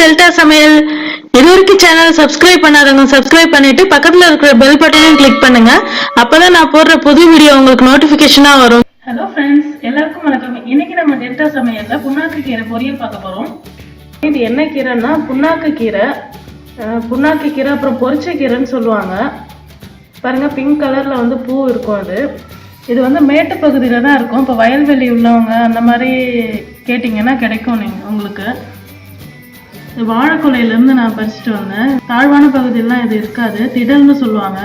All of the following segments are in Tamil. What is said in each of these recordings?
டெல்டா சமையல் இதுவரைக்கும் சேனல் சப்ஸ்கிரைப் பண்ணாதவங்க சப்ஸ்கிரைப் பண்ணிட்டு பக்கத்துல இருக்கிற பெல் பட்டனையும் கிளிக் பண்ணுங்க. அப்பதான் நான் போடுற புது வீடியோ உங்களுக்கு நோட்டிபிகேஷனா வரும். ஹலோ ஃப்ரெண்ட்ஸ், எல்லாருக்கும் வணக்கம். இன்னைக்கு நம்ம டெல்டா சமையல்ல புண்ணாக்கு கீரை பொரியல் பார்க்க போறோம். இது என்ன கீரைன்னா புண்ணாக்கு கீரை. புண்ணாக்கு கீரை அப்புறம் பொரிச்ச கீரைன்னு சொல்லுவாங்க. பாருங்க, பிங்க் கலர்ல வந்து பூ இருக்கும். இது வந்து மேட்டு பகுதியில தான் இருக்கும். இப்போ வயல்வெளி உள்ளவங்க அந்த மாதிரி கேட்டிங்கன்னா கிடைக்கும் உங்களுக்கு. வாழைக்குலையிலேருந்து நான் பறிச்சுட்டு வந்தேன். தாழ்வான பகுதியெல்லாம் இது இருக்காது, திடல்னு சொல்லுவாங்க.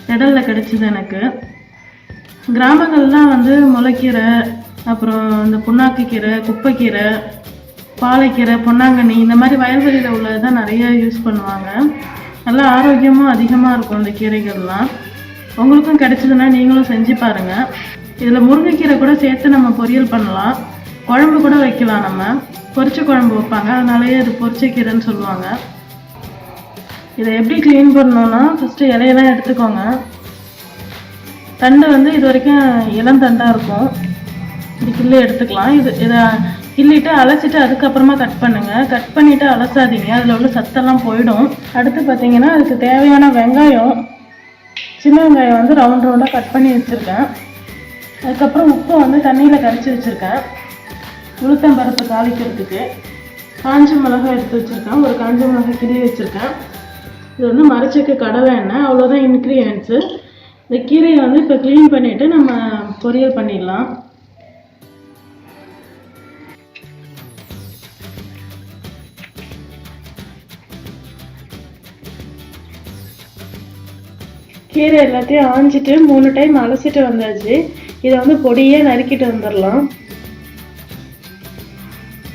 திடல்ல கிடைச்சிது எனக்கு. கிராமங்கள்லாம் வந்து முளைக்கீரை, அப்புறம் இந்த புண்ணாக்கு கீரை, குப்பைக்கீரை, பாலைக்கீரை, பொன்னாங்கண்ணி இந்த மாதிரி வயல்வெளியில் உள்ளது தான் நிறைய யூஸ் பண்ணுவாங்க. நல்லா ஆரோக்கியமும் அதிகமாக இருக்கும் இந்த கீரைகள்லாம். உங்களுக்கும் கிடைச்சதுன்னா நீங்களும் செஞ்சு பாருங்கள். இதில் முருங்கைக்கீரை கூட சேர்த்து நம்ம பொரியல் பண்ணலாம், குழம்பு கூட வைக்கலாம். நம்ம பொரிச்ச குழம்பு வைப்பாங்க, அதனாலேயே இது பொரிச்ச கீரைன்னு சொல்லுவாங்க. இதை எப்படி க்ளீன் பண்ணணும்னா, ஃபஸ்ட்டு இலையெல்லாம் எடுத்துக்கோங்க. தண்டு வந்து இது வரைக்கும் இளந்தண்டாக இருக்கும், இது கிள்ளி எடுத்துக்கலாம். இதை கிள்ளிட்டு அலசிட்டு அதுக்கப்புறமா கட் பண்ணுங்கள். கட் பண்ணிவிட்டு அலசாதீங்க, அதில் உள்ள சத்தெல்லாம் போயிடும். அடுத்து பார்த்தீங்கன்னா அதுக்கு தேவையான வெங்காயம், சின்ன வெங்காயம் வந்து ரவுண்டாக கட் பண்ணி வச்சுருக்கேன். அதுக்கப்புறம் உப்பு வந்து தண்ணியில் கரைச்சி வச்சுருக்கேன். உளுத்தம்பருப்பு தாளிக்கிறதுக்கு காஞ்ச மிளகாய் எடுத்து வச்சுருக்கேன். ஒரு காஞ்ச மிளகாய் கிள்ளி வச்சுருக்கேன். இது வந்து மரச்செக்கு கடலை எண்ணெய், அவ்வளோதான் இன்க்ரீடியன்ட்ஸு. இந்த கீரையை வந்து இப்போ க்ளீன் பண்ணிவிட்டு நம்ம பொரியல் பண்ணிடலாம். கீரை எல்லாத்தையும் ஆஞ்சிட்டு 3 டைம் அலசிட்டு வந்தாச்சு. இதை வந்து பொடியே நறுக்கிட்டு வந்துடலாம்.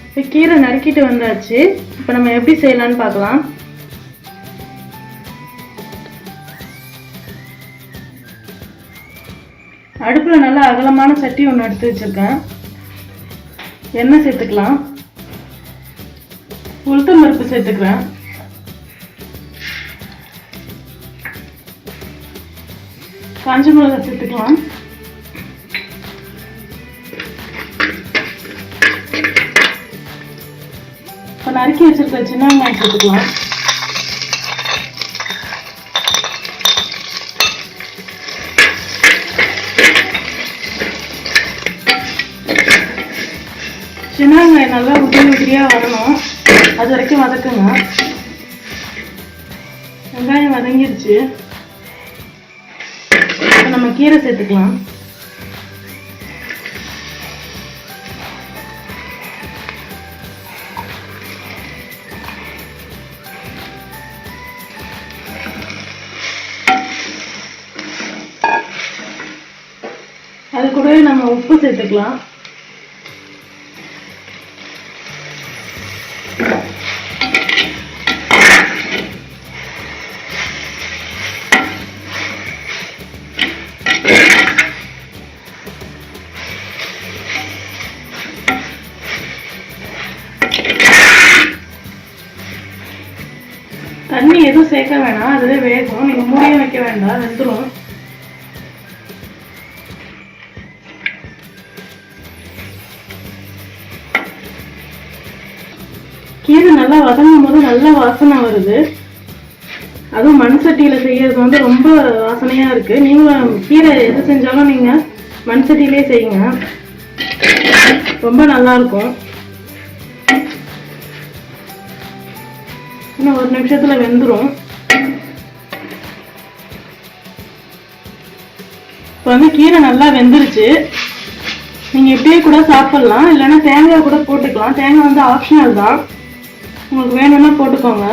இப்போ கீரை நறுக்கிட்டு வந்தாச்சு. இப்போ நம்ம எப்படி செய்யலான்னு பார்க்கலாம். அடுப்பில் நல்லா அகலமான சட்டி ஒன்று எடுத்து வச்சுருக்கேன். எண்ணெய் சேர்த்துக்கலாம். உளுத்தம் பருப்பு சேர்த்துக்கிறேன். காஞ்ச மிளகாய் சேர்த்துக்கலாம். இப்போ நறுக்கி வச்சிருக்க சின்ன வெங்காயம் சேர்த்துக்கலாம். சின்ன வெங்காயம் நல்லா உதிரியாக வரணும், அது வரைக்கும் வதக்குங்க. வெங்காயம் வதங்கிடுச்சு. நம்ம கீரை சேர்த்துக்கலாம். அது கூடவே நம்ம உப்பு சேர்த்துக்கலாம். தண்ணி எதுவும் சேர்க்க வேணாம், அதுவே வேகும். நீங்க மூடியே வைக்க வேண்டாம், வெந்துடும். கீரை நல்லா வதங்கும் போது நல்ல வாசனை வருது. அதுவும் மண் சட்டியில செய்யறது வந்து ரொம்ப வாசனையா இருக்கு. நீங்களும் கீரை எது செஞ்சாலும் நீங்க மண் சட்டியிலே செய்யுங்க, ரொம்ப நல்லா இருக்கும். இன்னும் 1 நிமிஷத்துல வெந்துடும். இப்போ வந்து கீரை நல்லா வெந்துருச்சு. நீங்க இப்படியே கூட சாப்பிடலாம், இல்லைன்னா தேங்காய் கூட போட்டுக்கலாம். தேங்காய் வந்து ஆப்ஷனல் தான், உங்களுக்கு வேணும்னா போட்டுக்கோங்க.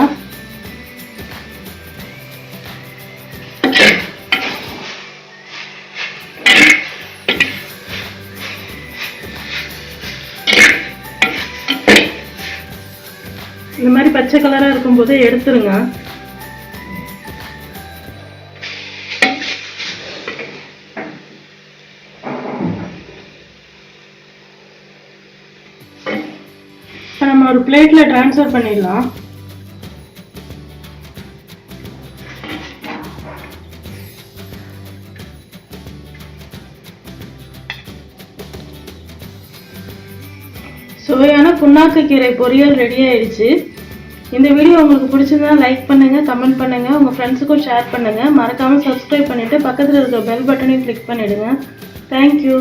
இந்த மாதிரி பச்சை கலரா இருக்கும்போது எடுத்துருங்க. இப்போ நம்ம ஒரு பிளேட்ல ட்ரான்ஸ்ஃபர் பண்ணிடலாம். சுவையான புண்ணாக்கு கீரை பொரியல் ரெடி ஆயிடுச்சு. இந்த வீடியோ உங்களுக்கு பிடிச்சிருந்தா லைக் பண்ணுங்க, கமெண்ட் பண்ணுங்க, உங்க ஃப்ரெண்ட்ஸுக்கும் ஷேர் பண்ணுங்க. மறக்காம சப்ஸ்கிரைப் பண்ணிட்டு பக்கத்துல இருக்க பெல் பட்டனையும் கிளிக் பண்ணிடுங்க. தேங்க்யூ.